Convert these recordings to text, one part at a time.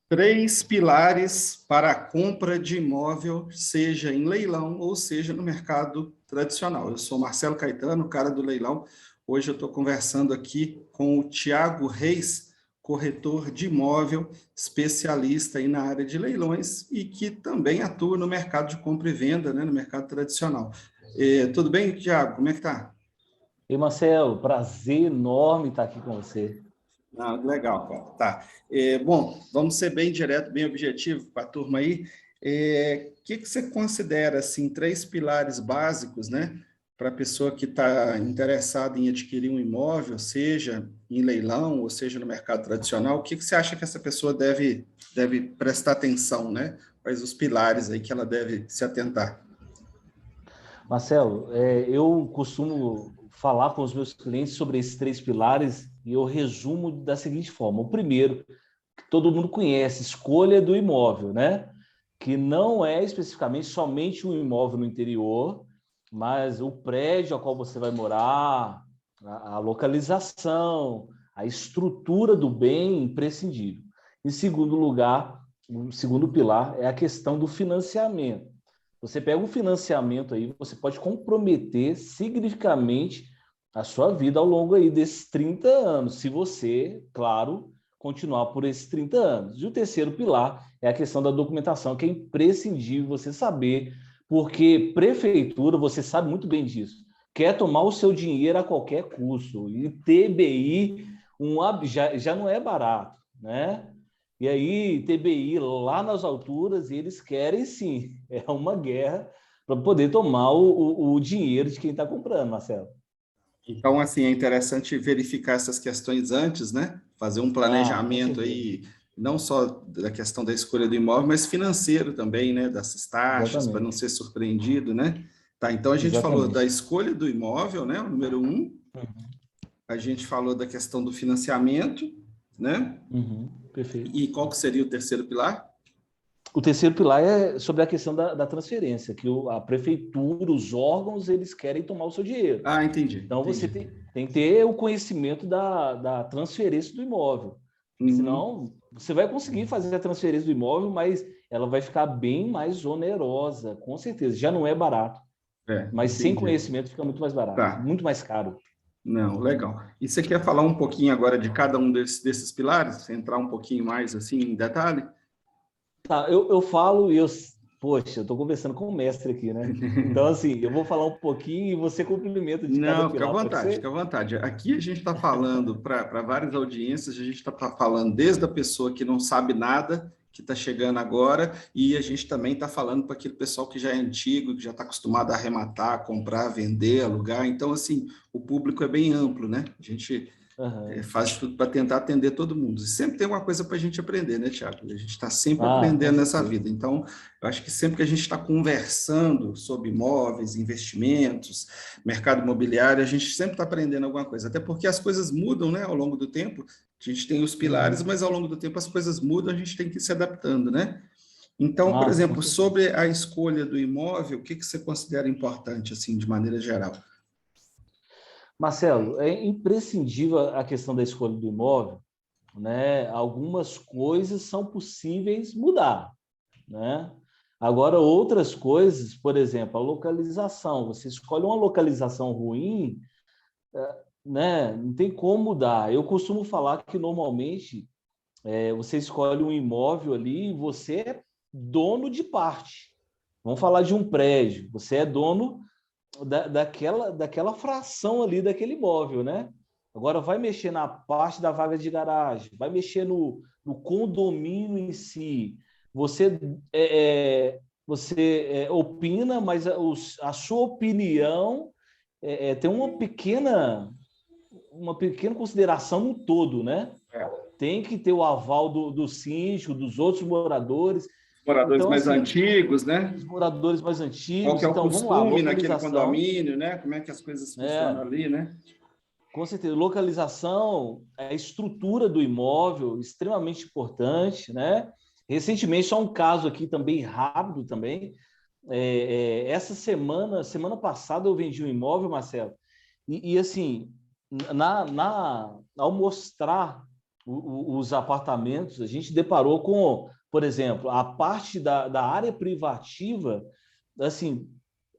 Três pilares para a compra de imóvel, seja em leilão ou seja no mercado tradicional. Eu sou Marcelo Caetano, cara do leilão. Hoje eu estou conversando aqui com o Tiago Reis, corretor de imóvel, especialista aí na área de leilões e que também atua no mercado de compra e venda, né, no mercado tradicional. Tudo bem, Tiago? Como é que tá? E Marcelo, prazer enorme estar aqui com você. Ah, legal, cara. Tá. Bom, vamos ser bem direto, bem objetivo para a turma aí. O que você considera assim três pilares básicos, né, para a pessoa que está interessada em adquirir um imóvel, seja em leilão ou seja no mercado tradicional? O que você acha que essa pessoa deve prestar atenção, né? Quais os pilares aí que ela deve se atentar? Marcelo, eu costumo falar com os meus clientes sobre esses três pilares e eu resumo da seguinte forma. O primeiro, que todo mundo conhece, escolha do imóvel, né? Que não é especificamente somente um imóvel no interior, mas o prédio ao qual você vai morar, a localização, a estrutura do bem imprescindível. Em segundo lugar, o segundo pilar é a questão do financiamento. Você pega um financiamento aí, você pode comprometer significativamente a sua vida ao longo aí desses 30 anos, se você, claro, continuar por esses 30 anos. E o terceiro pilar é a questão da documentação, que é imprescindível você saber, porque prefeitura, você sabe muito bem disso, quer tomar o seu dinheiro a qualquer custo. E TBI já não é barato, né? E aí, TBI lá nas alturas, eles querem sim, é uma guerra para poder tomar o dinheiro de quem está comprando, Marcelo. Então, assim, é interessante verificar essas questões antes, né? Fazer um Ah, com planejamento certeza. aí, não só da questão da escolha do imóvel, mas financeiro também, né? Dessas taxas, para não Exatamente. ser surpreendido, né? Tá, então a gente falou da Exatamente. escolha do imóvel, né? O número um. Uhum. A gente falou da questão do financiamento, né? Uhum. Perfeito. E qual que seria o terceiro pilar? O terceiro pilar é sobre a questão da transferência, que a prefeitura, os órgãos, eles querem tomar o seu dinheiro. Ah, entendi, Então, você entendi. tem que ter o conhecimento da transferência do imóvel. Uhum. Senão, você vai conseguir fazer a transferência do imóvel, mas ela vai ficar bem mais onerosa, com certeza. Já não é barato, mas sem Entendi. conhecimento fica muito mais barato, Tá. muito mais caro. Não, legal. E você quer falar um pouquinho agora de cada um desses pilares? Entrar um pouquinho mais assim em detalhe? Tá, eu falo e poxa, eu estou conversando com o mestre aqui, né? Então, assim, eu vou falar um pouquinho e você complementa de cada Não, fica à pilar, pode vontade, fica ser? à vontade. Aqui a gente está falando para várias audiências, a gente está falando desde a pessoa que não sabe nada, que está chegando agora, e a gente também está falando para aquele pessoal que já é antigo, que já está acostumado a arrematar, comprar, vender, alugar. Então, assim, o público é bem amplo, né? A gente Aham. faz de tudo para tentar atender todo mundo. E sempre tem uma coisa para a gente aprender, né, Tiago? A gente está sempre Ah, com aprendendo nessa certeza. vida. Então, eu acho que sempre que a gente está conversando sobre imóveis, investimentos, mercado imobiliário, a gente sempre está aprendendo alguma coisa. Até porque as coisas mudam, né, ao longo do tempo. A gente tem os pilares, Uhum. mas ao longo do tempo as coisas mudam, a gente tem que ir se adaptando, né? Então, por Ah, com exemplo, certeza. sobre a escolha do imóvel, o que você considera importante, assim, de maneira geral? Marcelo, é imprescindível a questão da escolha do imóvel, né? Algumas coisas são possíveis mudar, né? Agora, outras coisas, por exemplo, a localização. Você escolhe uma localização ruim, né? Não tem como mudar. Eu costumo falar que normalmente você escolhe um imóvel ali e você é dono de parte. Vamos falar de um prédio. Você é dono daquela fração ali daquele imóvel, né? Agora vai mexer na parte da vaga de garagem, vai mexer no condomínio em si. Você opina, mas a sua opinião tem uma pequena consideração no todo, né? Tem que ter o aval do síndico, dos outros moradores. Moradores Então, mais assim, antigos, né? os moradores mais Qual que antigos. é o Então, vamos lá, costume naquele localização. condomínio, né? Como é que as coisas funcionam É, ali, né? com certeza, localização, a estrutura do imóvel, extremamente importante, né? Recentemente, só um caso aqui também rápido também. Essa semana passada, eu vendi um imóvel, Marcelo, e assim, ao mostrar os apartamentos, a gente deparou com, por exemplo, a parte da área privativa, assim,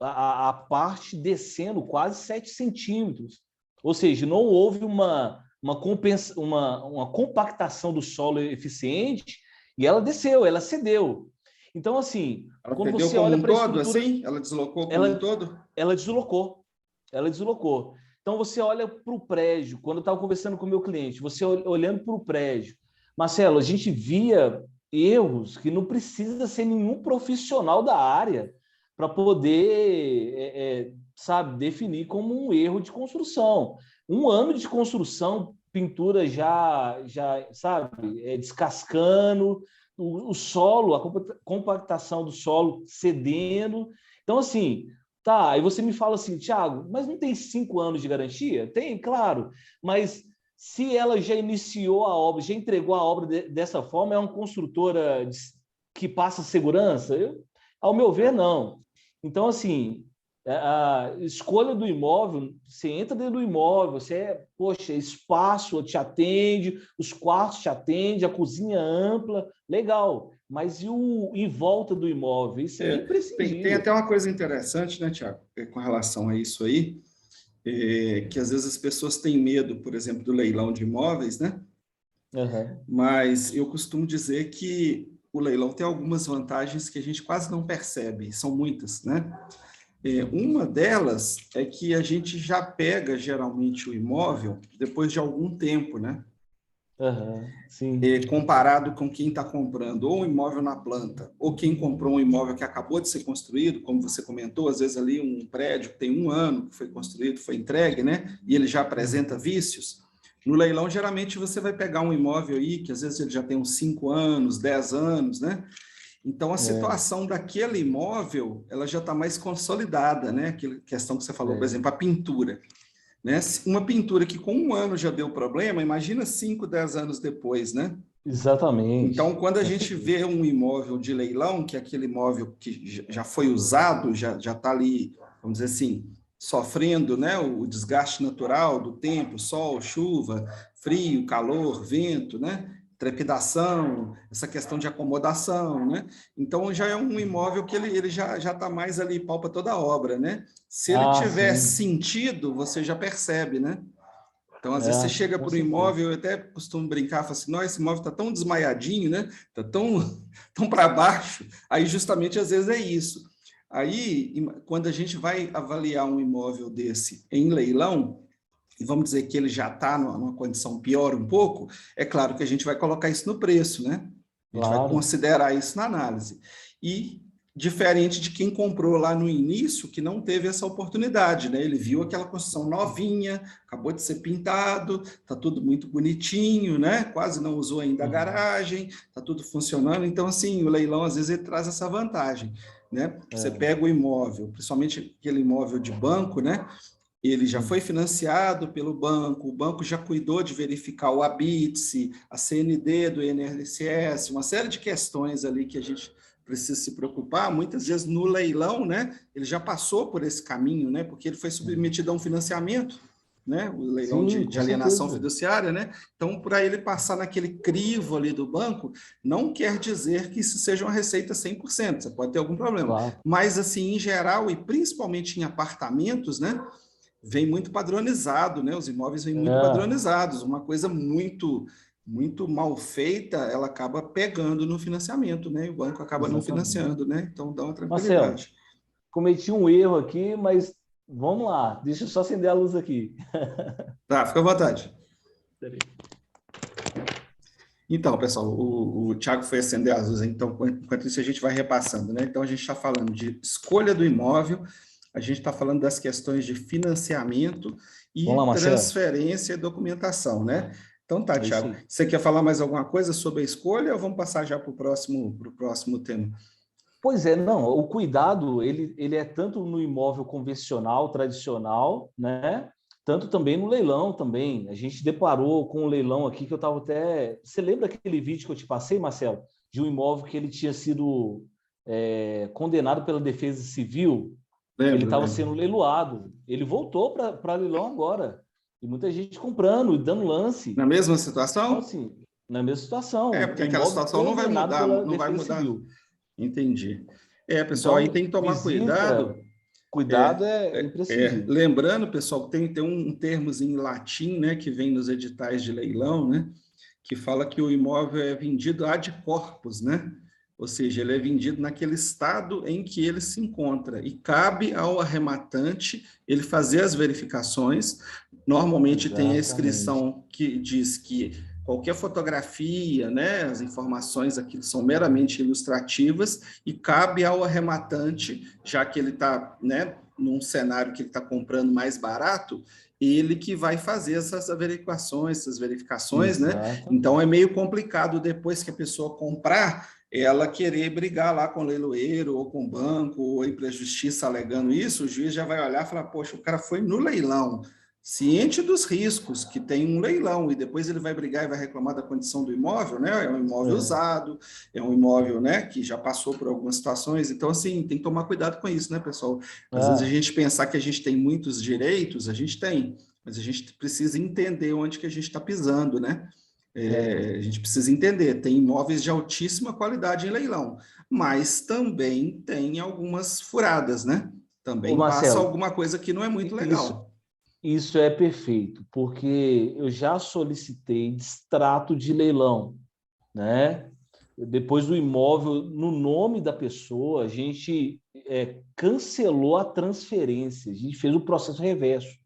a parte descendo quase 7 centímetros. Ou seja, não houve uma compactação do solo eficiente e ela desceu, ela cedeu. Então, assim, Ela quando perdeu você como olha um para a todo, estrutura, assim? Ela deslocou como um ela, todo? ela deslocou. Ela deslocou. Então, você olha para o prédio, quando eu estava conversando com o meu cliente, você olhando para o prédio, Marcelo, a gente via erros que não precisa ser nenhum profissional da área para poder, sabe, definir como um erro de construção. Um ano de construção, pintura sabe, descascando, o solo, a compactação do solo cedendo. Então, assim, tá, aí você me fala assim, Thiago, mas não tem 5 anos de garantia? Tem, claro, mas se ela já iniciou a obra, já entregou a obra dessa forma, é uma construtora que passa segurança? Ao meu ver, não. Então, assim, a escolha do imóvel, você entra dentro do imóvel, poxa, espaço te atende, os quartos te atendem, a cozinha ampla, legal. Mas e em volta do imóvel? Isso é Tem imprescindível. até uma coisa interessante, né, Tiago, com relação a isso aí, que às vezes as pessoas têm medo, por exemplo, do leilão de imóveis, né? Uhum. Mas eu costumo dizer que o leilão tem algumas vantagens que a gente quase não percebe, são muitas, né? Uma delas é que a gente já pega geralmente o imóvel depois de algum tempo, né? Uhum. Sim. Comparado com quem está comprando ou um imóvel na planta, ou quem comprou um imóvel que acabou de ser construído, como você comentou, às vezes ali um prédio que tem 1 ano que foi construído, foi entregue, né? E ele já apresenta vícios. No leilão, geralmente você vai pegar um imóvel aí, que às vezes ele já tem uns 5 anos, 10 anos, né? Então, a É, situação daquele imóvel, ela já está mais consolidada, né? Aquela questão que você falou, por é. exemplo, a pintura. Né? Uma pintura que com 1 ano já deu problema, imagina 5, 10 anos depois, né? Então, Exatamente, quando a com gente certeza. vê um imóvel de leilão, que é aquele imóvel que já foi usado, já está ali, vamos dizer assim, sofrendo, né, o desgaste natural do tempo, sol, chuva, frio, calor, vento, né, trepidação, essa questão de acomodação, né? Então, já é um imóvel que ele já está mais ali, palpa toda a obra, né? Se ele Ah, tiver sim. sentido, você já percebe, né? Então, às vezes, você É, chega com para o certeza. imóvel, eu até costumo brincar, falo assim, não, esse imóvel está tão desmaiadinho, né? Está tão, tão para baixo. Aí, justamente, às vezes é isso. Aí, quando a gente vai avaliar um imóvel desse em leilão, e vamos dizer que ele já está numa condição pior um pouco, é claro que a gente vai colocar isso no preço, né? A gente vai Claro. considerar isso na análise. E diferente de quem comprou lá no início, que não teve essa oportunidade, né? Ele viu aquela construção novinha, acabou de ser pintado, está tudo muito bonitinho, né? Quase não usou ainda a Uhum. garagem, está tudo funcionando. Então, assim, o leilão às vezes ele traz essa vantagem, né? Você É. pega o imóvel, principalmente aquele imóvel de banco, né? Ele já foi Sim. financiado pelo banco, o banco já cuidou de verificar o ABITSE, a CND do INSS, uma série de questões ali que a gente precisa se preocupar. Muitas vezes no leilão, né, ele já passou por esse caminho, né, porque ele foi Uhum. submetido a um financiamento, né, o leilão Sim, de com alienação certeza. fiduciária, né? Então, para ele passar naquele crivo ali do banco, não quer dizer que isso seja uma receita 100%, você pode ter algum problema. Claro. Mas, assim, em geral, e principalmente em apartamentos, né, vem muito padronizado, né? Os imóveis vêm muito É, padronizados. Uma coisa muito mal feita, ela acaba pegando no financiamento, né? E o banco acaba não exatamente. financiando, né? Então dá uma Marcelo, tranquilidade. cometi um erro aqui, mas vamos lá. Deixa eu só acender a luz aqui. Tá, fica à vontade. Peraí. Então, pessoal, o Thiago foi acender as luzes, então, enquanto isso a gente vai repassando, né? Então, a gente está falando de escolha do imóvel, a gente está falando das questões de financiamento Vamos e lá, Marcelo. transferência e documentação, né? Então, tá, É isso Thiago, aí. você quer falar mais alguma coisa sobre a escolha ou vamos passar já para pro próximo tema? Pois é, não, o cuidado, ele é tanto no imóvel convencional, tradicional, né? Tanto também no leilão também. A gente deparou com um leilão aqui que eu estava até... Você lembra aquele vídeo que eu te passei, Marcelo? De um imóvel que ele tinha sido condenado pela Defesa Civil, que ele Lembro, estava lembro. sendo leiloado. Ele voltou para leilão agora. E muita gente comprando e dando lance. Na mesma Então, situação? assim, na mesma situação, Porque o aquela imóvel situação não vai condenado mudar, pela não vai Defesa mudar. Civil. Entendi. Pessoal, aí Então, tem que tomar cuidado. visita, cuidado é imprescindível. Lembrando, pessoal, tem um termozinho em latim, né, que vem nos editais de leilão, né, que fala que o imóvel é vendido ad corpus, né? Ou seja, ele é vendido naquele estado em que ele se encontra e cabe ao arrematante ele fazer as verificações. Normalmente tem a Exatamente. inscrição que diz que qualquer fotografia, né, as informações aqui são meramente ilustrativas e cabe ao arrematante, já que ele está, né, num cenário que ele está comprando mais barato, ele que vai fazer essas averiguações, essas verificações, né? Então é Exatamente. meio complicado depois que a pessoa comprar, ela querer brigar lá com o leiloeiro ou com o banco ou ir para a justiça alegando isso, o juiz já vai olhar e falar, poxa, o cara foi no leilão, ciente dos riscos que tem um leilão, e depois ele vai brigar e vai reclamar da condição do imóvel, né? É um imóvel É, usado, é um imóvel, né, que já passou por algumas situações, então, assim, tem que tomar cuidado com isso, né, pessoal? Às vezes a ah, gente pensar que a gente tem muitos direitos, a gente tem, mas a gente precisa entender onde que a gente está pisando, né? é. A gente precisa entender, tem imóveis de altíssima qualidade em leilão, mas também tem algumas furadas, né? Ô, Também passa Marcelo, alguma coisa que não é muito isso, legal. isso é perfeito, porque eu já solicitei distrato de leilão, né? Depois do imóvel, no nome da pessoa, a gente cancelou a transferência, a gente fez o processo reverso.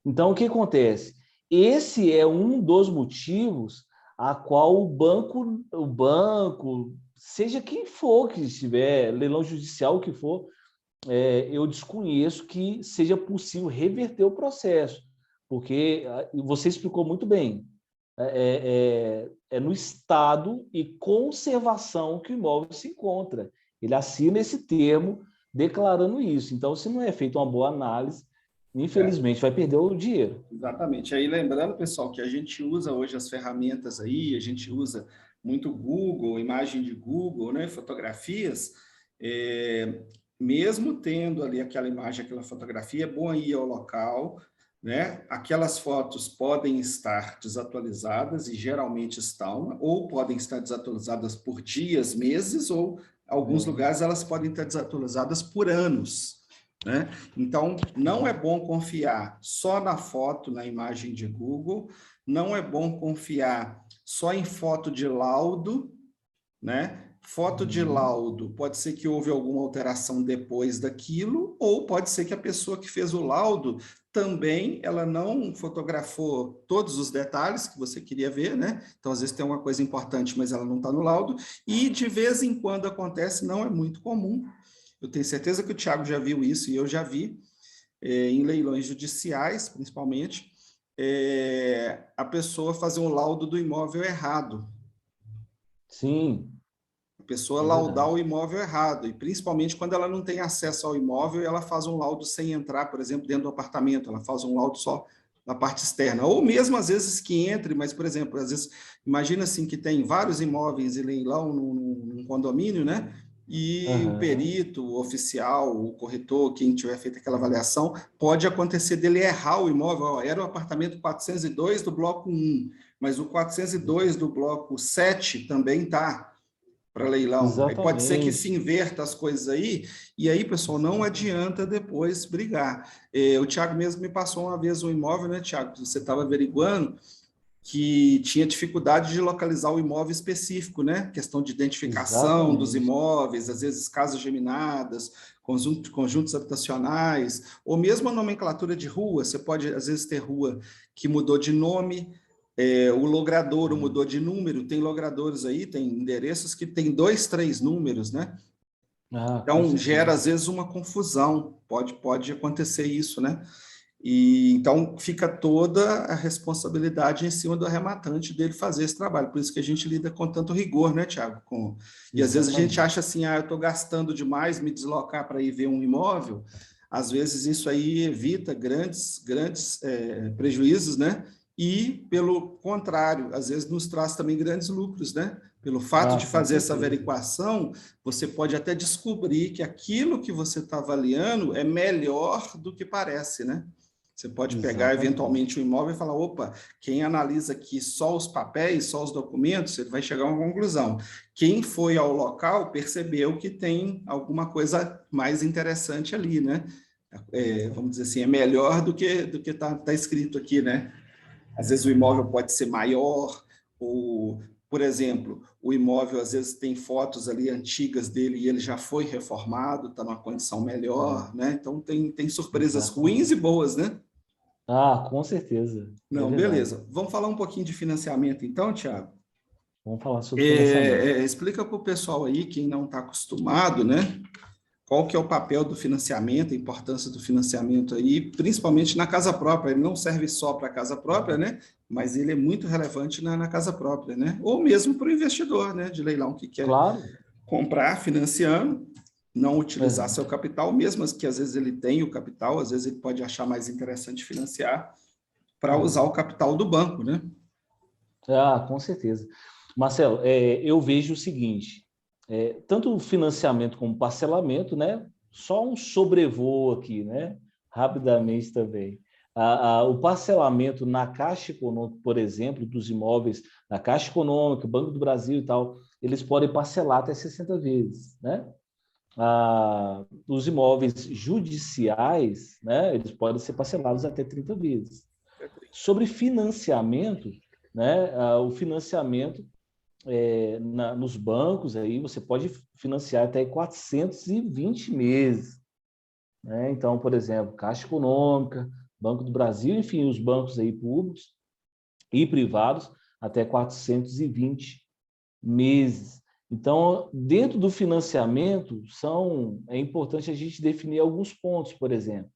Então, o que acontece? Esse é um dos motivos a qual o banco, seja quem for que estiver, leilão judicial, o que for, eu desconheço que seja possível reverter o processo, porque você explicou muito bem, é no estado e conservação que o imóvel se encontra. Ele assina esse termo declarando isso. Então, se não é feita uma boa análise, É, infelizmente vai perder o dinheiro. exatamente. Aí lembrando, pessoal, que a gente usa hoje as ferramentas aí, a gente usa muito Google, imagem de Google, né, fotografias, é, mesmo tendo ali aquela imagem, aquela fotografia, é bom ir ao local, né? Aquelas fotos podem estar desatualizadas e geralmente estão, ou podem estar desatualizadas por dias, meses, ou alguns É, lugares elas podem estar desatualizadas por anos, né? Então, não é bom confiar só na foto, na imagem de Google, não é bom confiar só em foto de laudo, né? Foto de uhum, laudo, pode ser que houve alguma alteração depois daquilo, ou pode ser que a pessoa que fez o laudo também ela não fotografou todos os detalhes que você queria ver, né? Então, às vezes tem uma coisa importante, mas ela não está no laudo, e de vez em quando acontece, não é muito comum. Eu tenho certeza que o Thiago já viu isso e eu já vi, em leilões judiciais, principalmente, a pessoa fazer um laudo do imóvel errado, sim, a pessoa é laudar o verdade. imóvel errado, e principalmente quando ela não tem acesso ao imóvel e ela faz um laudo sem entrar, por exemplo, dentro do apartamento, ela faz um laudo só na parte externa, ou mesmo às vezes que entre, mas, por exemplo, às vezes, imagina assim que tem vários imóveis em leilão num condomínio, né? E o Aham, perito, o oficial, o corretor, quem tiver feito aquela avaliação, pode acontecer dele errar o imóvel. Ó, era o apartamento 402 do bloco 1, mas o 402 do bloco 7 também está para leilão. Aí pode ser que se exatamente. inverta as coisas aí, e aí, pessoal, não Exatamente. adianta depois brigar. O Thiago mesmo me passou uma vez um imóvel, né, Thiago? Você estava averiguando que tinha dificuldade de localizar o imóvel específico, né? Questão de identificação dos Exatamente. imóveis, às vezes casas geminadas, conjuntos habitacionais, ou mesmo a nomenclatura de rua. Você pode, às vezes, ter rua que mudou de nome, o logradouro mudou de número. Tem logradouros aí, tem endereços que tem dois, três números, né? Ah, com Então, gera, certeza. às vezes, uma confusão. Pode acontecer isso, né? E então fica toda a responsabilidade em cima do arrematante dele fazer esse trabalho. Por isso que a gente lida com tanto rigor, né, Tiago? E às vezes a gente acha Exatamente. assim, eu estou gastando demais me deslocar para ir ver um imóvel. Às vezes isso aí evita grandes prejuízos, né? E, pelo contrário, às vezes nos traz também grandes lucros, né? Pelo fato de Ah, com fazer essa certeza. averiguação, você pode até descobrir que aquilo que você está avaliando é melhor do que parece, né? Você pode pegar, Exatamente. eventualmente, o imóvel e falar, opa, quem analisa aqui só os papéis, só os documentos, ele vai chegar a uma conclusão. Quem foi ao local percebeu que tem alguma coisa mais interessante ali, né? Vamos dizer assim, é melhor do que tá escrito aqui, né? Às vezes o imóvel pode ser maior, ou, por exemplo, o imóvel às vezes tem fotos ali antigas dele e ele já foi reformado, está numa condição melhor, né? Então tem surpresas ruins Exatamente. e boas, né? Ah, com certeza. É Não, verdade. beleza. Vamos falar um pouquinho de financiamento então, Tiago? Vamos falar sobre financiamento. Explica para o pessoal aí, quem não está acostumado, né? Qual que é o papel do financiamento, a importância do financiamento aí, principalmente na casa própria. Ele não serve só para a casa própria, né? Mas ele é muito relevante na casa própria, né? Ou mesmo para o investidor, né? De leilão que quer Claro. comprar financiando, não utilizar Aham. seu capital, mesmo que às vezes ele tenha o capital, às vezes ele pode achar mais interessante financiar para usar o capital do banco, né? Ah, com certeza. Marcelo, eu vejo o seguinte, tanto o financiamento como o parcelamento, né? Só um sobrevoo aqui, né? Rapidamente também. O parcelamento na Caixa Econômica, por exemplo, dos imóveis, na Caixa Econômica, Banco do Brasil e tal, eles podem parcelar até 60 vezes, né? Os imóveis judiciais, né? Eles podem ser parcelados até 30 vezes. Sobre financiamento, né? O financiamento nos bancos, aí você pode financiar até 420 meses. Né? Então, por exemplo, Caixa Econômica, Banco do Brasil, enfim, os bancos aí públicos e privados, até 420 meses. Então, dentro do financiamento, é importante a gente definir alguns pontos, por exemplo,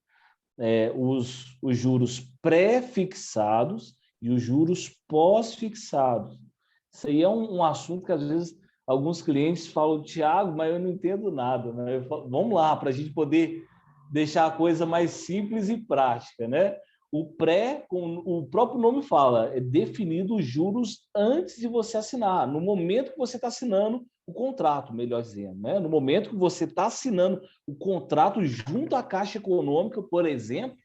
os juros pré-fixados e os juros pós-fixados. Isso aí é um assunto que, às vezes, alguns clientes falam, Tiago, mas eu não entendo nada. Né? Vamos lá, para a gente poder deixar a coisa mais simples e prática. Né? O próprio nome fala, é definido os juros antes de você assinar, no momento que você está assinando o contrato, melhor dizendo. Né? No momento que você está assinando o contrato junto à Caixa Econômica, por exemplo,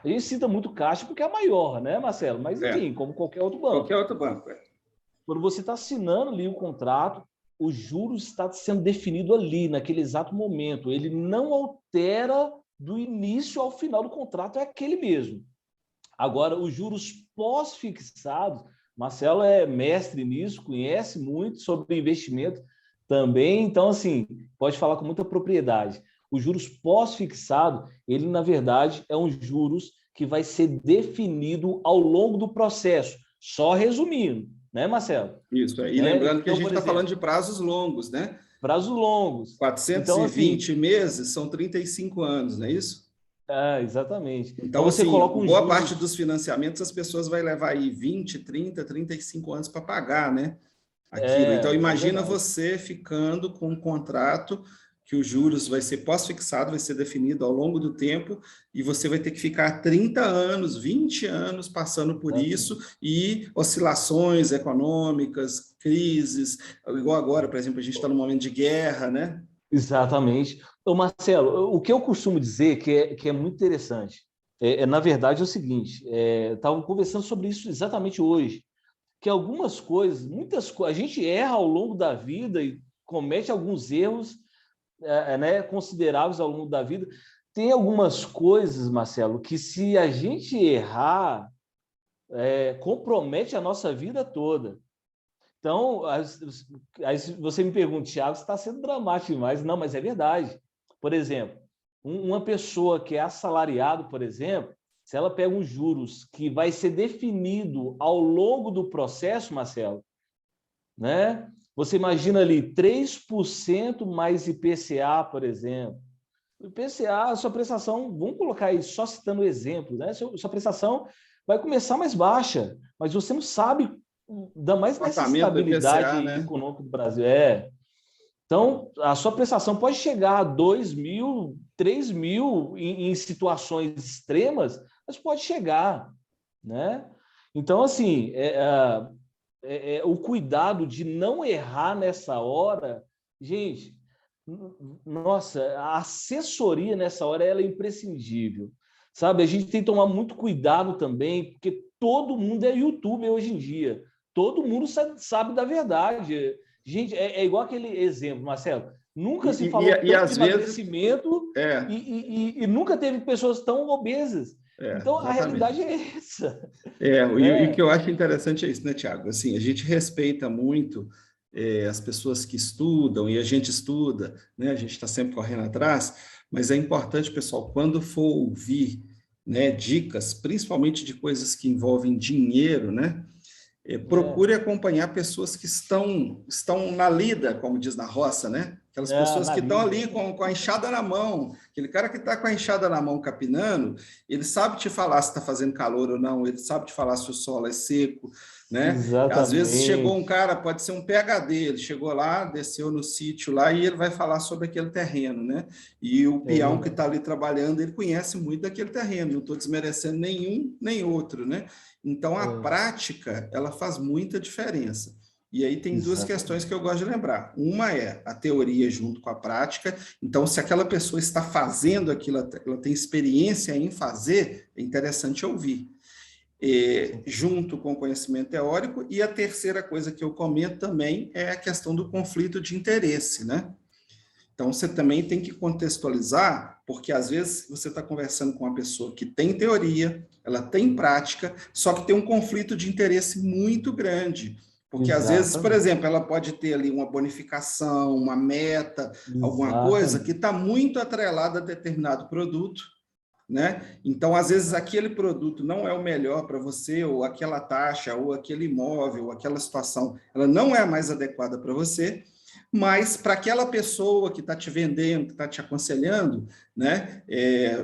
a gente cita muito Caixa porque é a maior, né, Marcelo? Mas, enfim, como qualquer outro banco. Qualquer outro banco, Quando você está assinando ali o contrato, o juros está sendo definido ali, naquele exato momento. Ele não altera do início ao final do contrato, é aquele mesmo. Agora, os juros pós-fixados, Marcelo é mestre nisso, conhece muito sobre investimento também, então, assim, pode falar com muita propriedade. Os juros pós-fixado, ele, na verdade, é um juros que vai ser definido ao longo do processo. Só resumindo, né, Marcelo? Isso, e Né? lembrando que a Então, gente por está falando exemplo, de prazos longos, né? prazos longos. Então, assim, 420 meses são 35 anos, não é isso? exatamente. Então, Então, você assim, coloca um boa parte dos juros... financiamentos as pessoas vai levar aí 20, 30, 35 anos para pagar, né? Aquilo. Então, É imagina verdade. você ficando com um contrato que os juros vai ser pós-fixado, vai ser definido ao longo do tempo, e você vai ter que ficar 30 anos, 20 anos passando por isso, Exatamente. e oscilações econômicas, crises, igual agora, por exemplo, a gente está num momento de guerra, né? Exatamente. Ô Marcelo, o que eu costumo dizer que é muito interessante, na verdade, é o seguinte, estava conversando sobre isso exatamente hoje, que algumas coisas, muitas coisas, a gente erra ao longo da vida e comete alguns erros né, consideráveis ao longo da vida. Tem algumas coisas, Marcelo, que se a gente errar, compromete a nossa vida toda. Então, aí você me pergunta, Thiago, você está sendo dramático demais. Não, mas é verdade. Por exemplo, uma pessoa que é assalariado, por exemplo, se ela pega uns juros que vai ser definido ao longo do processo, Marcelo, né? Você imagina ali 3% mais IPCA, por exemplo. O IPCA, a sua prestação, vamos colocar aí, só citando exemplos, né? Sua prestação vai começar mais baixa, mas você não sabe, ainda mais nessa Tratamento do IPCA, estabilidade né? econômica do Brasil. Então, a sua prestação pode chegar a 2 mil, 3 mil em situações extremas, mas pode chegar, né? Então, assim, o cuidado de não errar nessa hora, gente, nossa, a assessoria nessa hora ela é imprescindível. sabe? A gente tem que tomar muito cuidado também, porque todo mundo é youtuber hoje em dia. Todo mundo sabe da verdade. Gente, é igual aquele exemplo, Marcelo. Nunca se falou E tanto de às vezes, emagrecimento é, e nunca teve pessoas tão obesas. Então, a realidade exatamente. é essa. E o que Né? eu acho interessante é isso, né, Tiago? Assim, a gente respeita muito as pessoas que estudam e a gente estuda, né? A gente está sempre correndo atrás, mas é importante, pessoal, quando for ouvir, né, dicas, principalmente de coisas que envolvem dinheiro, né? Procure acompanhar pessoas que estão na lida, como diz na roça, né? Aquelas pessoas Na que estão lida. ali com a enxada na mão. Aquele cara que está com a enxada na mão capinando, ele sabe te falar se está fazendo calor ou não, ele sabe te falar se o solo é seco, né? Às vezes chegou um Exatamente. cara, pode ser um PhD, ele chegou lá, desceu no sítio lá e ele vai falar sobre aquele terreno, né? E o É peão que está verdade. ali trabalhando, ele conhece muito daquele terreno, não estou desmerecendo nenhum nem outro, né? Então, a É, prática, ela faz muita diferença. E aí tem duas questões exatamente. que eu gosto de lembrar. Uma é a teoria junto com a prática. Então, se aquela pessoa está fazendo aquilo, ela tem experiência em fazer, é interessante ouvir. Sim. Junto com o conhecimento teórico. E a terceira coisa que eu comento também é a questão do conflito de interesse, né? Então, você também tem que contextualizar, porque às vezes você está conversando com uma pessoa que tem teoria, ela tem prática, só que tem um conflito de interesse muito grande. Porque às vezes, por Exatamente. exemplo, ela pode ter ali uma bonificação, uma meta, alguma coisa que Exatamente. está muito atrelada a determinado produto, né? Então, às vezes, aquele produto não é o melhor para você, ou aquela taxa, ou aquele imóvel, ou aquela situação, ela não é a mais adequada para você, mas para aquela pessoa que está te vendendo, que está te aconselhando, né?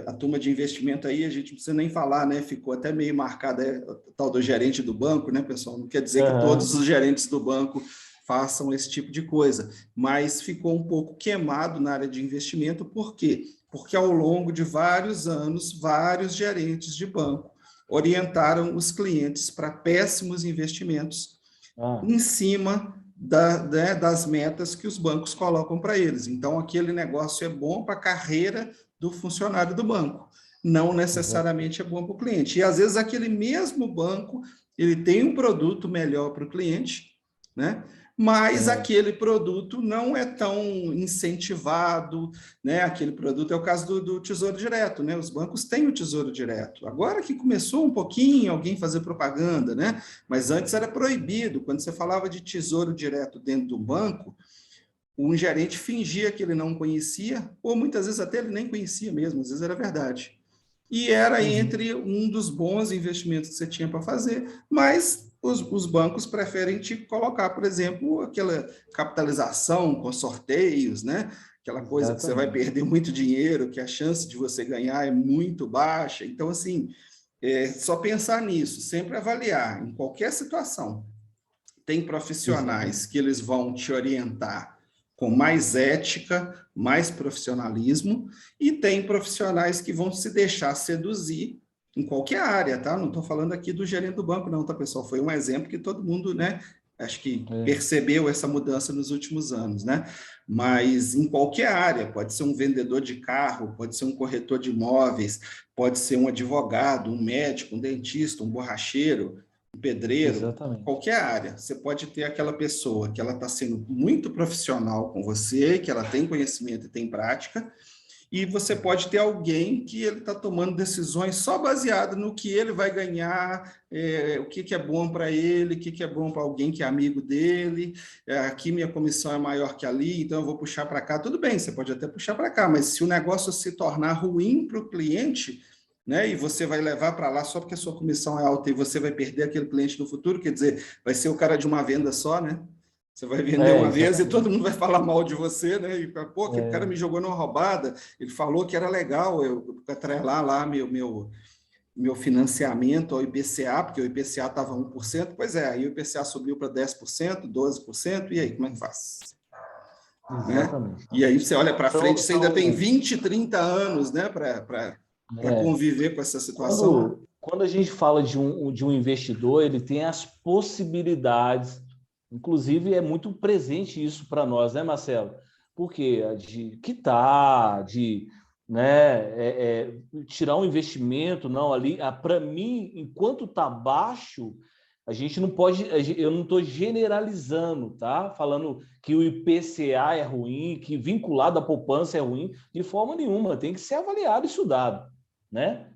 A turma de investimento aí, a gente não precisa nem falar, né? Ficou até meio marcada o tal do gerente do banco, né, pessoal? Não quer dizer que todos Aham. os gerentes do banco façam esse tipo de coisa, mas ficou um pouco queimado na área de investimento, por quê? Porque ao longo de vários anos, vários gerentes de banco orientaram os clientes para péssimos investimentos Ah, em cima das metas que os bancos colocam para eles. Então, aquele negócio é bom para a carreira do funcionário do banco, não exatamente. necessariamente é bom para o cliente. E às vezes aquele mesmo banco ele tem um produto melhor para o cliente, né? Mas É, aquele produto não é tão incentivado, né? Aquele produto é o caso do Tesouro Direto, né? Os bancos têm o Tesouro Direto. Agora que começou um pouquinho alguém fazer propaganda, né? Mas antes era proibido. Quando você falava de Tesouro Direto dentro do banco, um gerente fingia que ele não conhecia, ou muitas vezes até ele nem conhecia mesmo, às vezes era verdade. E era uhum, entre um dos bons investimentos que você tinha para fazer, mas os bancos preferem te colocar, por exemplo, aquela capitalização com sorteios, né? Aquela coisa que você vai exatamente. perder muito dinheiro, que a chance de você ganhar é muito baixa. Então, assim, só pensar nisso, sempre avaliar em qualquer situação. Tem profissionais Exatamente. que eles vão te orientar com mais ética, mais profissionalismo, e tem profissionais que vão se deixar seduzir em qualquer área, tá? Não estou falando aqui do gerente do banco, não, tá, pessoal? Foi um exemplo que todo mundo, né? Acho que É, percebeu essa mudança nos últimos anos, né? Mas em qualquer área, pode ser um vendedor de carro, pode ser um corretor de imóveis, pode ser um advogado, um médico, um dentista, um borracheiro, um pedreiro, exatamente. qualquer área, você pode ter aquela pessoa que ela está sendo muito profissional com você, que ela tem conhecimento e tem prática, e você pode ter alguém que ele está tomando decisões só baseado no que ele vai ganhar, o que é bom para ele, o que é bom para alguém que é amigo dele, aqui minha comissão é maior que ali, então eu vou puxar para cá. Tudo bem, você pode até puxar para cá, mas se o negócio se tornar ruim para o cliente, né, e você vai levar para lá só porque a sua comissão é alta e você vai perder aquele cliente no futuro, quer dizer, vai ser o cara de uma venda só, né? Você vai vender uma vez e todo Exatamente. mundo vai falar mal de você, né? E pô, aquele cara É, me jogou numa roubada, ele falou que era legal eu atrelar lá meu financiamento ao IPCA, porque o IPCA estava 1%, pois é, aí o IPCA subiu para 10%, 12%, e aí, como é que faz? Né? exatamente. E aí você olha para frente, São, você ainda tem são, 20, 30 anos, né, para é, conviver com essa situação. quando a gente fala de um investidor, ele tem as possibilidades, inclusive é muito presente isso para nós, né, Marcelo? Porque de quitar, né? Tirar um investimento, não, ali, para mim, enquanto está baixo, a gente não pode, eu não estou generalizando, tá? Falando que o IPCA é ruim, que vinculado à poupança é ruim, de forma nenhuma, tem que ser avaliado e estudado, né?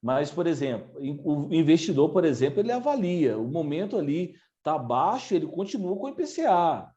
Mas, por exemplo, o investidor, por exemplo, ele avalia, o momento ali está baixo, ele continua com o IPCA.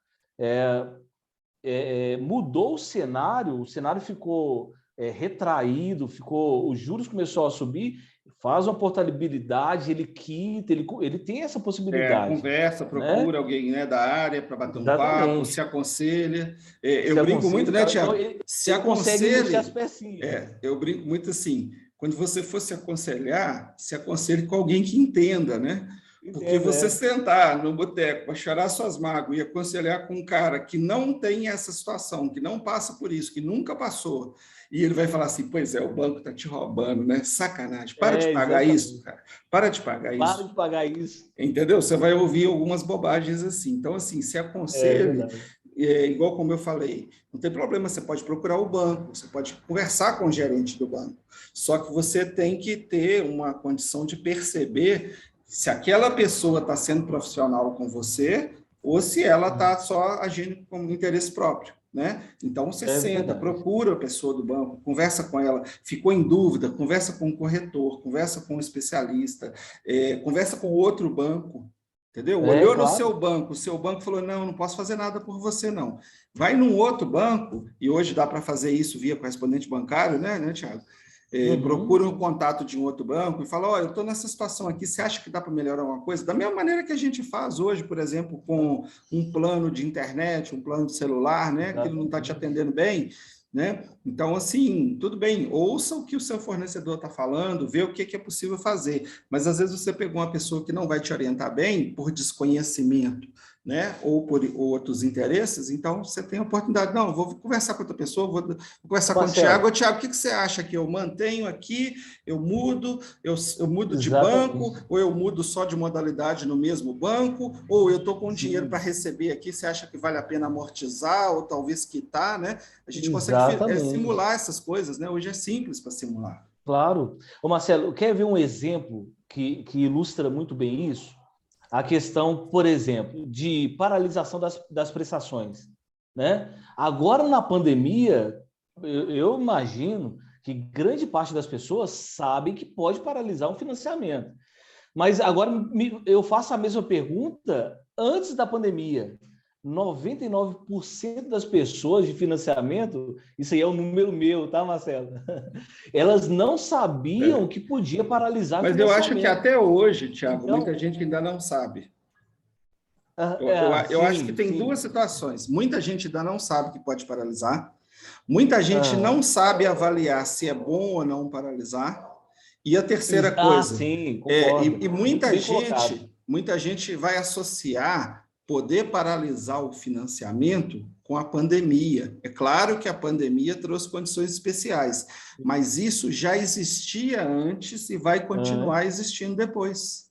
Mudou o cenário ficou retraído, os juros começou a subir, faz uma portabilidade, ele quita, ele tem essa possibilidade. Conversa, Né? procura alguém, né, da área para bater um papo, se Exatamente. aconselha. Se Eu brinco muito, aconselha, né, então Tiago? Se ele consegue mexer as aconselhe. pecinhas. Eu brinco muito assim, quando você for se aconselhar, se aconselhe com alguém que entenda, né? Porque Entenda, você sentar no boteco para chorar suas mágoas e aconselhar com um cara que não tem essa situação, que não passa por isso, que nunca passou, e ele vai falar assim, pois é, o banco está te roubando, né? Sacanagem, para de pagar isso, exatamente. cara. Para de pagar Para isso. de pagar isso. Entendeu? Você vai ouvir algumas bobagens assim. Então, assim, se É aconselhe, verdade. igual como eu falei, não tem problema, você pode procurar o banco, você pode conversar com o gerente do banco. Só que você tem que ter uma condição de perceber se aquela pessoa está sendo profissional com você ou se ela está só agindo com interesse próprio. Né? Então, você É senta, verdade. procura a pessoa do banco, conversa com ela, ficou em dúvida, conversa com o corretor, conversa com o especialista, conversa com outro banco, entendeu? Olhou no Claro. seu banco, o seu banco falou, não posso fazer nada por você, não. Vai num outro banco, e hoje dá para fazer isso via correspondente bancário, né, Thiago? Procura o contato de um outro banco e fala, olha, eu estou nessa situação aqui, você acha que dá para melhorar alguma coisa? Da mesma maneira que a gente faz hoje, por exemplo, com um plano de internet, um plano de celular, né, que ele não está te Exatamente. atendendo bem, né? Então, assim, tudo bem, ouça o que o seu fornecedor está falando, vê o que é possível fazer, mas às vezes você pegou uma pessoa que não vai te orientar bem por desconhecimento, né? Ou por outros interesses, então você tem a oportunidade, não, vou conversar com outra pessoa, vou conversar com o Tiago. Ô, Marcelo, Tiago, o que você acha que eu mantenho aqui, eu mudo de banco, exatamente. ou eu mudo só de modalidade no mesmo banco, ou eu estou com dinheiro para Sim, receber aqui, você acha que vale a pena amortizar, ou talvez quitar, né? A gente consegue exatamente. simular essas coisas, né? Hoje é simples para simular. Claro. Ô Marcelo, quer ver um exemplo que ilustra muito bem isso? A questão, por exemplo, de paralisação das prestações. Né? Agora, na pandemia, eu imagino que grande parte das pessoas sabem que pode paralisar um financiamento. Mas agora eu faço a mesma pergunta antes da pandemia. 99% das pessoas de financiamento, isso aí é um número meu, tá, Marcelo? Elas não sabiam É. que podia paralisar Mas eu acho que financiamento. até hoje, Tiago, muita Então, gente ainda não sabe. Eu acho que sim, tem duas sim. situações. Muita gente ainda não sabe que pode paralisar. Muita gente não sabe avaliar se é bom ou não paralisar. E a terceira coisa, Sim, concordo. Muito bem colocado. muita gente vai associar poder paralisar o financiamento com a pandemia. É claro que a pandemia trouxe condições especiais, mas isso já existia antes e vai continuar existindo depois.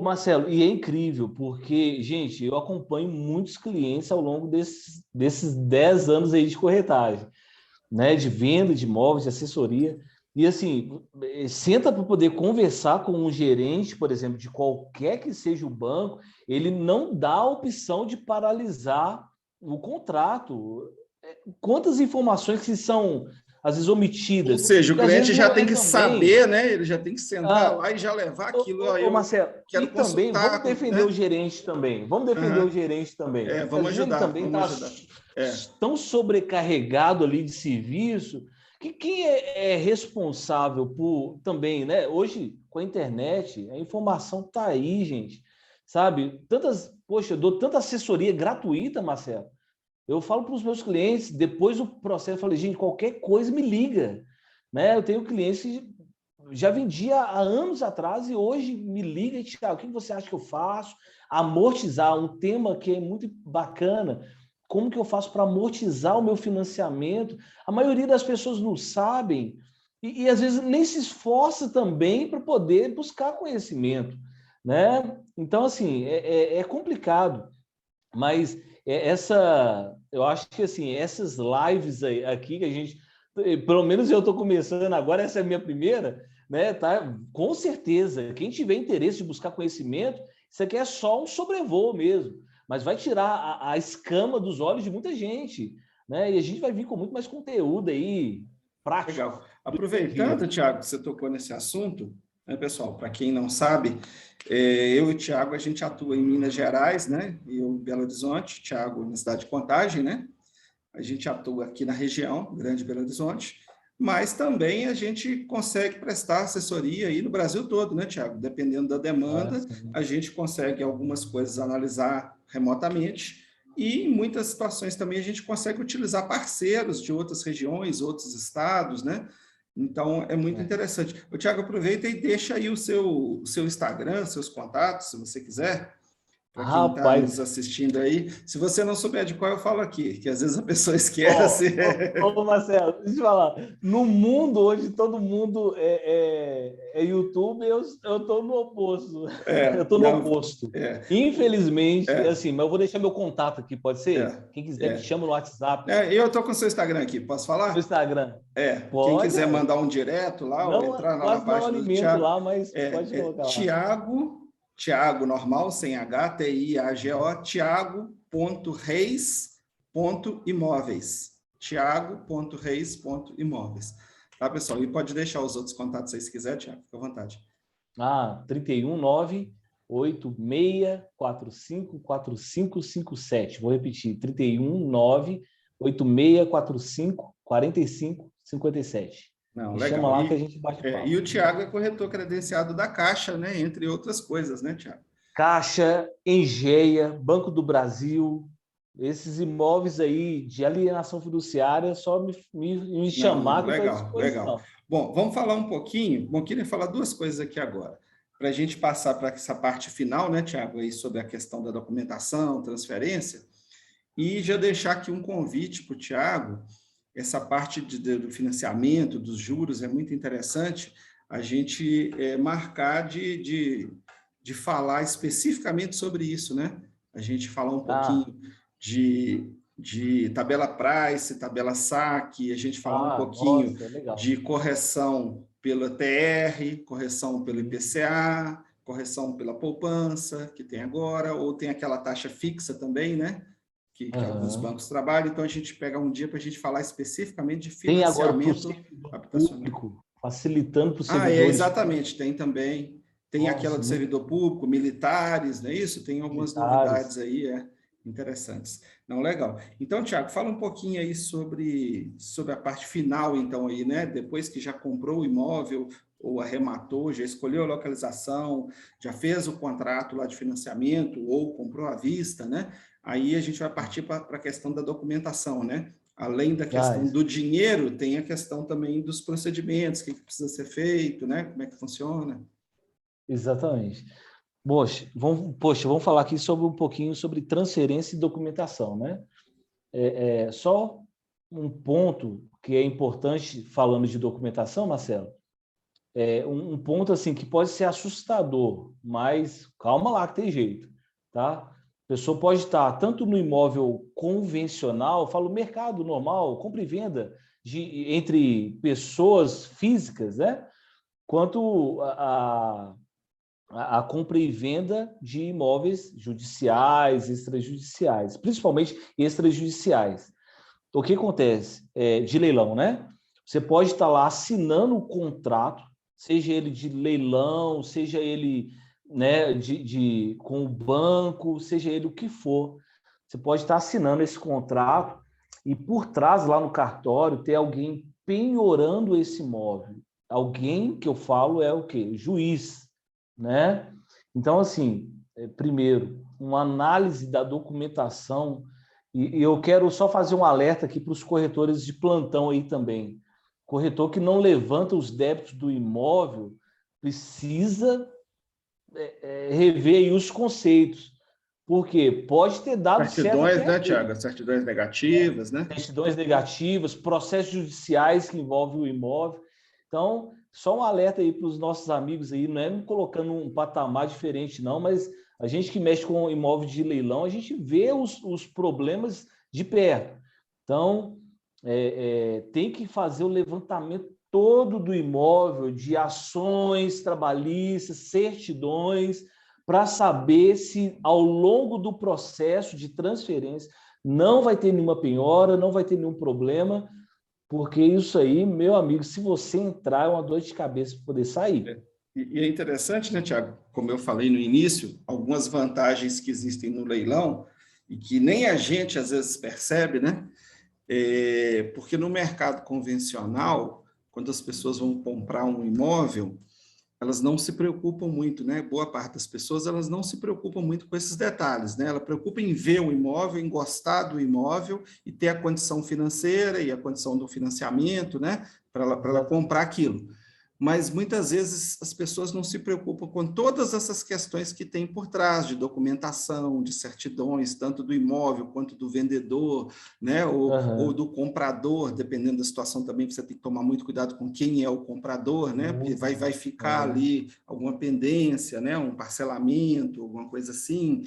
Marcelo, e é incrível, porque, gente, eu acompanho muitos clientes ao longo desses 10 anos aí de corretagem, né, de venda de imóveis, de assessoria, e assim, senta para poder conversar com um gerente, por exemplo, de qualquer que seja o banco, ele não dá a opção de paralisar o contrato. Quantas informações que são, às vezes, Ou omitidas, seja, o e às cliente vezes já não tem é que também... saber, né? Ele já tem que sentar lá e já levar aquilo. Ó, eu Marcelo, e quero também vamos consultar, defender o né? gerente também. Vamos defender o Uhum. gerente também. Porque às Vamos vezes ele ajudar, também vamos está ajudar. tão sobrecarregado ali de serviço que quem é responsável por também, né? Hoje, com a internet, a informação está aí, gente. Sabe? Poxa, eu dou tanta assessoria gratuita, Marcelo. Eu falo para os meus clientes, depois do processo, eu falei, gente, qualquer coisa me liga. Né? Eu tenho clientes que já vendia há anos atrás e hoje me liga e Thiago, o que você acha que eu faço? Amortizar, um tema que é muito bacana. Como que eu faço para amortizar o meu financiamento? A maioria das pessoas não sabem e às vezes nem se esforça também para poder buscar conhecimento. Né? Então, assim, é complicado. Mas eu acho que assim, essas lives aqui que a gente pelo menos eu estou começando agora, essa é a minha primeira, né? Tá? Com certeza, quem tiver interesse de buscar conhecimento, isso aqui é só um sobrevoo mesmo, mas vai tirar a escama dos olhos de muita gente, né? E a gente vai vir com muito mais conteúdo aí, prático. Legal. Aproveitando, Tiago, que você tocou nesse assunto, né, pessoal, para quem não sabe, eu e o Tiago, a gente atua em Minas Gerais, né? E eu em Belo Horizonte, Tiago na cidade de Contagem, né? A gente atua aqui na região, Grande Belo Horizonte, mas também a gente consegue prestar assessoria aí no Brasil todo, né, Tiago? Dependendo da demanda, a gente consegue algumas coisas analisar remotamente e em muitas situações também a gente consegue utilizar parceiros de outras regiões, outros estados, né? Então, é muito interessante. O Tiago, aproveita e deixa aí o seu Instagram, seus contatos, se você quiser, para quem está nos Rapaz, assistindo aí. Se você não souber de qual, eu falo aqui, que às vezes a pessoa esquece. Marcelo, deixa eu te falar. No mundo hoje, todo mundo é YouTube, eu estou no oposto. Eu estou no Não, oposto. Infelizmente, é, assim, mas eu vou deixar meu contato aqui, pode ser? é, Quem quiser me é. chama no WhatsApp, Eu estou com o seu Instagram aqui, posso no falar? Instagram. Quem Pode, quiser mandar um direto lá, ou não, entrar lá na quase não página do alimento Tiago, lá, mas pode colocar lá. Tiago normal, sem H, Tiago, Tiago.reis.imóveis. Tiago.reis.imóveis. Tá, pessoal? E pode deixar os outros contatos aí se quiser, Tiago, fica à vontade. 319-8645-4557. Vou repetir, 319-8645-4557. Não, Me chama legal. lá que a gente bate papo. E o Tiago é corretor credenciado da Caixa, né? Entre outras coisas, né, Tiago? Caixa, Engeia, Banco do Brasil, esses imóveis aí de alienação fiduciária, só me chamar que eu estou à legal, legal. disposição. Bom, vamos falar um pouquinho. Bom, queria falar duas coisas aqui agora. Para a gente passar para essa parte final, né, Tiago, aí sobre a questão da documentação, transferência, e já deixar aqui um convite para o Tiago. Essa parte do financiamento, dos juros, é muito interessante a gente marcar de falar especificamente sobre isso, né? A gente falar um pouquinho de tabela price, tabela saque, a gente falar um pouquinho nossa, legal. de correção pela TR, correção pelo IPCA, correção pela poupança, que tem agora, ou tem aquela taxa fixa também, né? Que alguns bancos trabalham, então a gente pega um dia para a gente falar especificamente de Tem agora para o financiamento servidor habitacional. público, facilitando para os servidores. Exatamente, tem também. Tem aquela do servidor público, militares, não é isso? Tem algumas novidades aí, interessantes. Não, legal. Então, Tiago, fala um pouquinho aí sobre a parte final, então, aí, né? Depois que já comprou o imóvel, ou arrematou, já escolheu a localização, já fez o contrato lá de financiamento, ou comprou à vista, né? Aí a gente vai partir para a questão da documentação, né? Além da questão do dinheiro, tem a questão também dos procedimentos, o que precisa ser feito, né? Como é que funciona. Exatamente. Vamos falar aqui sobre um pouquinho sobre transferência e documentação, né? Só um ponto que é importante falando de documentação, Marcelo, um ponto assim que pode ser assustador, mas calma lá que tem jeito, tá? A pessoa pode estar tanto no imóvel convencional, falo mercado normal, compra e venda entre pessoas físicas, né? Quanto a compra e venda de imóveis judiciais, extrajudiciais, principalmente extrajudiciais. O que acontece? De leilão, né? Você pode estar lá assinando o contrato, seja ele de leilão, seja ele, né, com o banco, seja ele o que for. Você pode estar assinando esse contrato e por trás, lá no cartório, ter alguém penhorando esse imóvel. Alguém que eu falo é o quê? Juiz, né? Então, assim, primeiro, uma análise da documentação, e eu quero só fazer um alerta aqui para os corretores de plantão aí também. Corretor que não levanta os débitos do imóvel precisa rever aí os conceitos, porque pode ter dado certo até né, aqui. Tiago? Certidões negativas, né? Certidões negativas, processos judiciais que envolvem o imóvel. Então, só um alerta aí para os nossos amigos aí, não é me colocando um patamar diferente, não, mas a gente que mexe com imóvel de leilão, a gente vê os problemas de perto. Então, tem que fazer o levantamento todo do imóvel, de ações trabalhistas, certidões, para saber se ao longo do processo de transferência não vai ter nenhuma penhora, não vai ter nenhum problema, porque isso aí, meu amigo, se você entrar, é uma dor de cabeça para poder sair. E é interessante, né, Tiago? Como eu falei no início, algumas vantagens que existem no leilão e que nem a gente às vezes percebe, né? Porque no mercado convencional, quando as pessoas vão comprar um imóvel, elas não se preocupam muito, né? Boa parte das pessoas, elas não se preocupam muito com esses detalhes, né? Ela preocupa em ver o imóvel, em gostar do imóvel e ter a condição financeira e a condição do financiamento, né? Para ela comprar aquilo. Mas muitas vezes as pessoas não se preocupam com todas essas questões que tem por trás, de documentação, de certidões, tanto do imóvel quanto do vendedor, né? Ou do comprador, dependendo da situação também, você tem que tomar muito cuidado com quem é o comprador, né? Porque vai ficar ali alguma pendência, né? Um parcelamento, alguma coisa assim.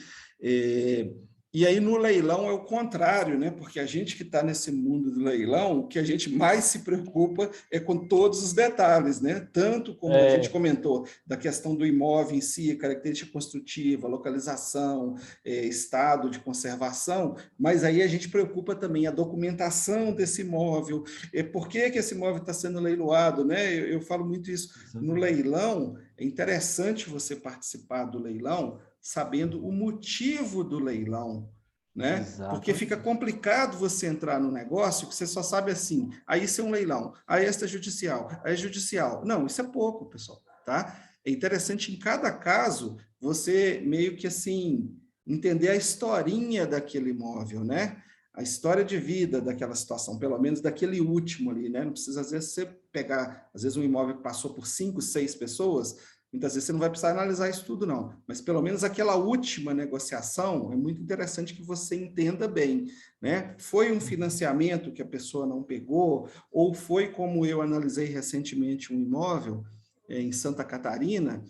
E aí, no leilão, é o contrário, né? Porque a gente que está nesse mundo do leilão, o que a gente mais se preocupa é com todos os detalhes, né? Tanto como a gente comentou, da questão do imóvel em si, característica construtiva, localização, estado de conservação, mas aí a gente preocupa também a documentação desse imóvel, por que esse imóvel está sendo leiloado, né? Eu falo muito isso. No leilão, é interessante você participar do leilão sabendo o motivo do leilão, né? Exato. Porque fica complicado você entrar no negócio que você só sabe assim, aí isso é um leilão, aí esta é judicial, aí é judicial. Não, isso é pouco, pessoal, tá? É interessante em cada caso você meio que assim entender a historinha daquele imóvel, né? A história de vida daquela situação, pelo menos daquele último ali, né? Não precisa às vezes você pegar, às vezes um imóvel que passou por 5, 6 pessoas. Muitas vezes você não vai precisar analisar isso tudo, não. Mas pelo menos aquela última negociação é muito interessante que você entenda bem, né? Foi um financiamento que a pessoa não pegou, ou foi como eu analisei recentemente um imóvel em Santa Catarina,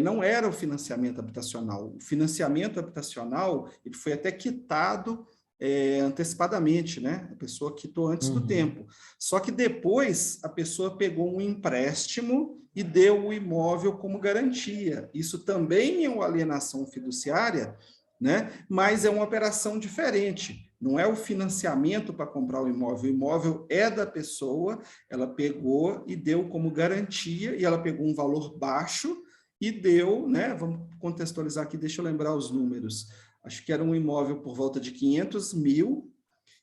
não era o financiamento habitacional. O financiamento habitacional ele foi até quitado antecipadamente, né? A pessoa quitou antes do tempo. Só que depois a pessoa pegou um empréstimo e deu o imóvel como garantia. Isso também é uma alienação fiduciária, né? Mas é uma operação diferente. Não é o financiamento para comprar o imóvel é da pessoa, ela pegou e deu como garantia, e ela pegou um valor baixo e deu, né? Vamos contextualizar aqui, deixa eu lembrar os números. Acho que era um imóvel por volta de 500 mil,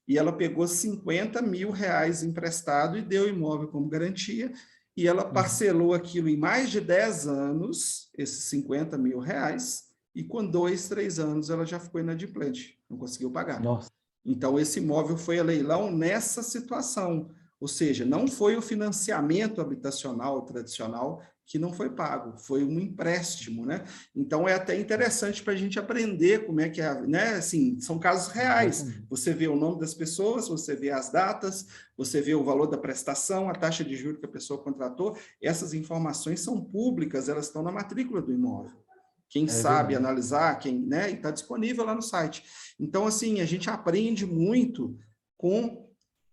e ela pegou 50 mil reais emprestado e deu o imóvel como garantia, e ela parcelou aquilo em mais de 10 anos, esses 50 mil reais, e com 2, 3 anos ela já ficou inadimplente, não conseguiu pagar. Nossa. Então, esse imóvel foi a leilão nessa situação, ou seja, não foi o financiamento habitacional tradicional que não foi pago, foi um empréstimo, né? Então, é até interessante para a gente aprender como é que é, né? Assim, são casos reais. Você vê o nome das pessoas, você vê as datas, você vê o valor da prestação, a taxa de juros que a pessoa contratou. Essas informações são públicas, elas estão na matrícula do imóvel. Quem sabe analisar, né? E está disponível lá no site. Então, assim, a gente aprende muito com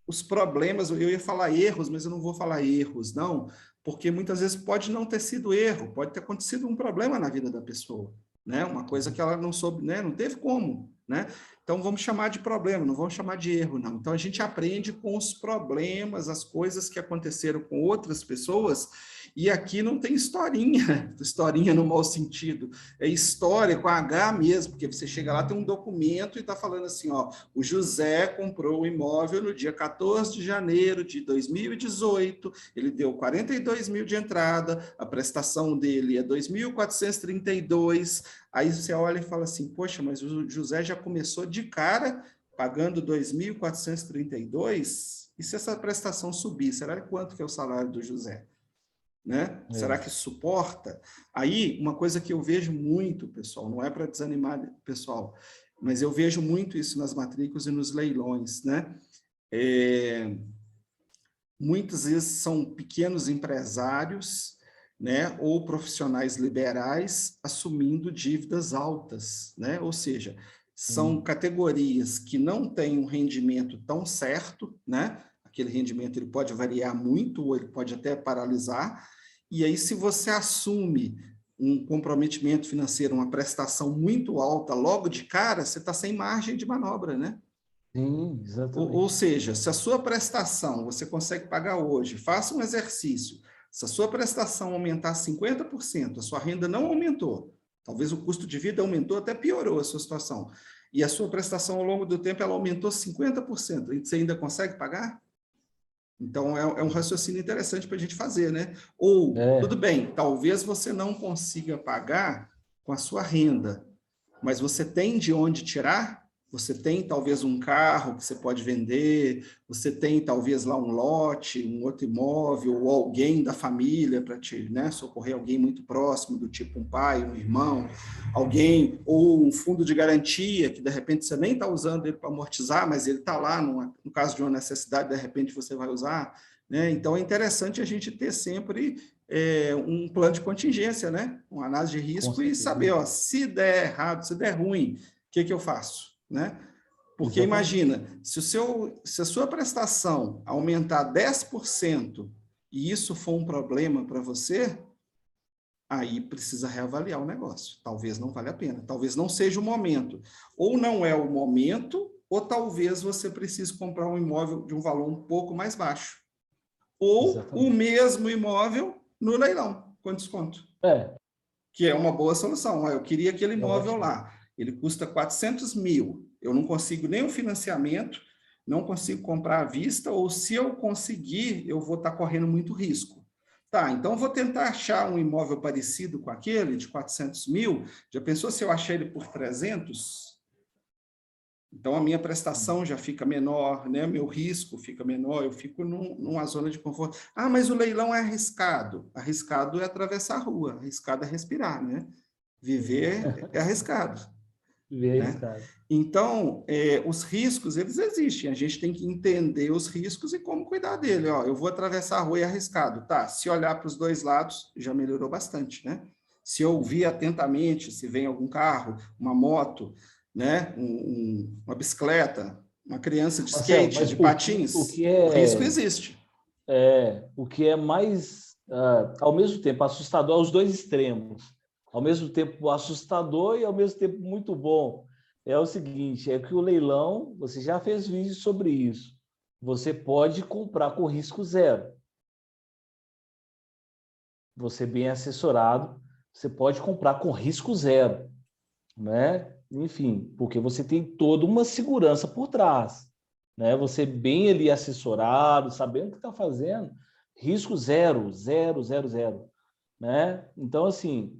os problemas. Eu ia falar erros, mas eu não vou falar erros, não, porque muitas vezes pode não ter sido erro, pode ter acontecido um problema na vida da pessoa, né? Uma coisa que ela não soube, né? Não teve como, né? Então, vamos chamar de problema, não vamos chamar de erro, não. Então, a gente aprende com os problemas, as coisas que aconteceram com outras pessoas, e aqui não tem historinha, historinha no mau sentido, é história com H mesmo, porque você chega lá, tem um documento e está falando assim, ó, o José comprou o imóvel no dia 14 de janeiro de 2018, ele deu 42 mil de entrada, a prestação dele é 2.432, aí você olha e fala assim, poxa, mas o José já começou de cara pagando 2.432, e se essa prestação subir, será quanto que é o salário do José? Né? Será que suporta? Aí, uma coisa que eu vejo muito, pessoal, não é para desanimar o pessoal, mas eu vejo muito isso nas matrículas e nos leilões, né? Muitas vezes são pequenos empresários, né, ou profissionais liberais assumindo dívidas altas, né? Ou seja, são categorias que não têm um rendimento tão certo, né? aquele rendimento ele pode variar muito, ou ele pode até paralisar, e aí se você assume um comprometimento financeiro, uma prestação muito alta logo de cara, você está sem margem de manobra, né? Sim, Ou exatamente. seja, se a sua prestação você consegue pagar hoje, faça um exercício. Se a sua prestação aumentar 50%, a sua renda não aumentou, talvez o custo de vida aumentou, até piorou a sua situação, e a sua prestação ao longo do tempo ela aumentou 50%, e você ainda consegue pagar? Então, é um raciocínio interessante para a gente fazer, né? Ou, tudo É, bem, talvez você não consiga pagar com a sua renda, mas você tem de onde tirar? Você tem talvez um carro que você pode vender, você tem talvez lá um lote, um outro imóvel, ou alguém da família para te, né, socorrer alguém muito próximo, do tipo um pai, um irmão, alguém, ou um fundo de garantia, que de repente você nem está usando ele para amortizar, mas ele está lá, no caso de uma necessidade, de repente você vai usar. Né? Então é interessante a gente ter sempre um plano de contingência, né? Uma análise de com risco e saber, certeza. ó, se der errado, se der ruim, o que eu faço? Né? Porque Exatamente. imagina, se a sua prestação aumentar 10% e isso for um problema para você, aí precisa reavaliar o negócio. Talvez não valha a pena, talvez não seja o momento. Ou não é o momento, ou talvez você precise comprar um imóvel de um valor um pouco mais baixo. Ou o Exatamente. mesmo imóvel no leilão, com desconto. É, Que é uma boa solução. Eu queria aquele é imóvel ótimo. lá, ele custa 400 mil, eu não consigo nem o financiamento, não consigo comprar à vista, ou se eu conseguir, eu vou estar correndo muito risco. Tá, então eu vou tentar achar um imóvel parecido com aquele, de 400 mil, já pensou se eu achar ele por 300? Então, a minha prestação já fica menor, né? Meu risco fica menor, eu fico numa zona de conforto. Ah, mas o leilão é arriscado. Arriscado é atravessar a rua, arriscado é respirar, né? Viver é arriscado, Ver né? arriscado. Então, os riscos, eles existem. A gente tem que entender os riscos e como cuidar dele. Ó, eu vou atravessar a rua e é arriscado. Tá, se olhar para os dois lados, já melhorou bastante, né? Se ouvir atentamente, se vem algum carro, uma moto, né? Uma bicicleta, uma criança de Marcelo, skate, mas de o patins, que o risco é, existe. o que é mais, ao mesmo tempo, assustador, aos dois extremos, ao mesmo tempo assustador e ao mesmo tempo muito bom, é o seguinte, é que o leilão, você já fez vídeo sobre isso, você pode comprar com risco zero. Você bem assessorado, você pode comprar com risco zero, né? Enfim, porque você tem toda uma segurança por trás, né? Você bem ali assessorado, sabendo o que está fazendo, risco zero, zero, zero, zero, né? Então, assim,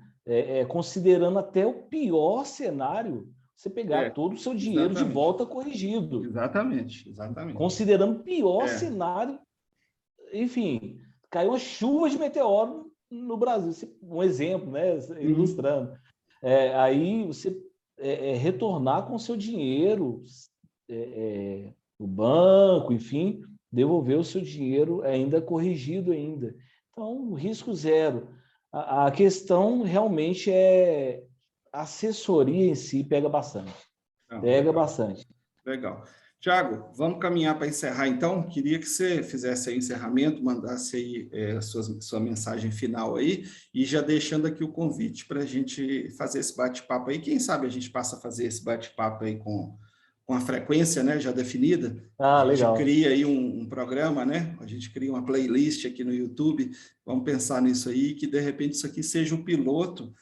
considerando até o pior cenário, você pegar É, todo o seu dinheiro de exatamente. volta corrigido, Exatamente, exatamente. considerando o pior É. cenário, enfim, caiu uma chuva de meteoro no Brasil, um exemplo, né? Uhum. Ilustrando. Aí você retornar com o seu dinheiro, no banco, enfim, devolver o seu dinheiro ainda corrigido ainda. Então, risco zero. A questão realmente é a assessoria em si pega bastante. Não, Pega legal. bastante. Legal. Tiago, vamos caminhar para encerrar então. Queria que você fizesse aí o encerramento, mandasse aí sua mensagem final aí, e já deixando aqui o convite para a gente fazer esse bate-papo aí. Quem sabe a gente passa a fazer esse bate-papo aí com a frequência, né, já definida. A Ah, gente legal. cria aí um programa, né? A gente cria uma playlist aqui no YouTube. Vamos pensar nisso aí, que de repente isso aqui seja o piloto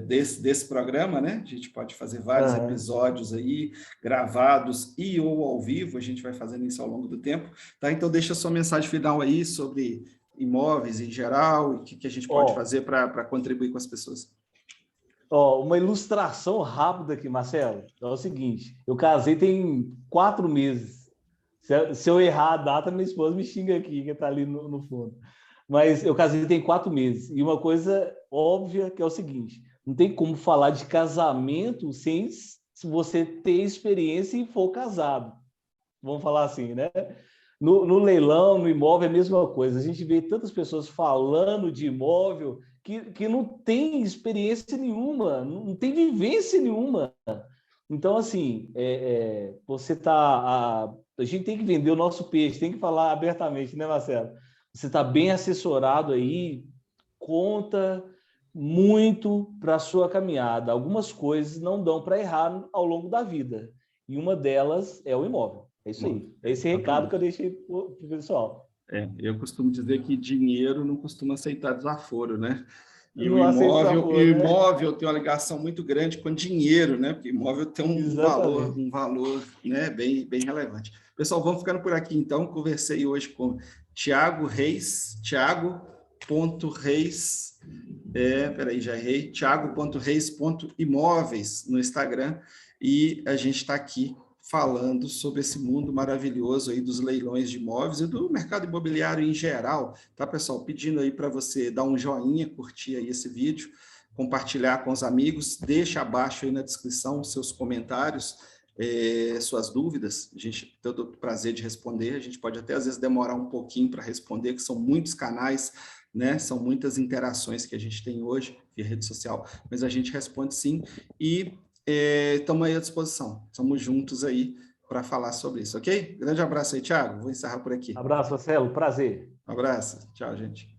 desse programa, né? A gente pode fazer vários Aham. episódios aí, gravados e ou ao vivo, a gente vai fazendo isso ao longo do tempo, tá? Então deixa sua mensagem final aí sobre imóveis em geral e o que a gente pode Ó, fazer para contribuir com as pessoas. uma ilustração rápida aqui, Marcelo. É o seguinte: eu casei tem 4 meses. Se eu errar a data, minha esposa me xinga aqui, que está ali no fundo. Mas eu casei tem 4 meses. E uma coisa óbvia que é o seguinte: não tem como falar de casamento sem se você ter experiência e for casado. Vamos falar assim, né? No leilão, no imóvel, é a mesma coisa. A gente vê tantas pessoas falando de imóvel que não tem experiência nenhuma, não tem vivência nenhuma. Então, assim, você tá... A gente tem que vender o nosso peixe, tem que falar abertamente, né, Marcelo? Você está bem assessorado aí, conta muito para a sua caminhada. Algumas coisas não dão para errar ao longo da vida. E uma delas é o imóvel. É isso aí. É esse recado que eu deixei para o pessoal. Eu costumo dizer que dinheiro não costuma aceitar desaforo, né? E Não aceito o desaforo, né? imóvel tem uma ligação muito grande com dinheiro, né? Porque imóvel tem Exatamente. um valor, né? Bem relevante. Pessoal, vamos ficando por aqui, então. Conversei hoje com Thiago Reis, Thiago.reis, peraí, já errei, Thiago.reis.imóveis no Instagram, e a gente está aqui falando sobre esse mundo maravilhoso aí dos leilões de imóveis e do mercado imobiliário em geral, tá, pessoal? Pedindo aí para você dar um joinha, curtir aí esse vídeo, compartilhar com os amigos, deixa abaixo aí na descrição seus comentários, suas dúvidas, a gente tem todo o prazer de responder, a gente pode até às vezes demorar um pouquinho para responder, que são muitos canais, né? São muitas interações que a gente tem hoje via rede social, mas a gente responde sim, e estamos aí à disposição. Estamos juntos aí para falar sobre isso, ok? Grande abraço aí, Thiago. Vou encerrar por aqui. Abraço, Marcelo. Prazer. Um abraço. Tchau, gente.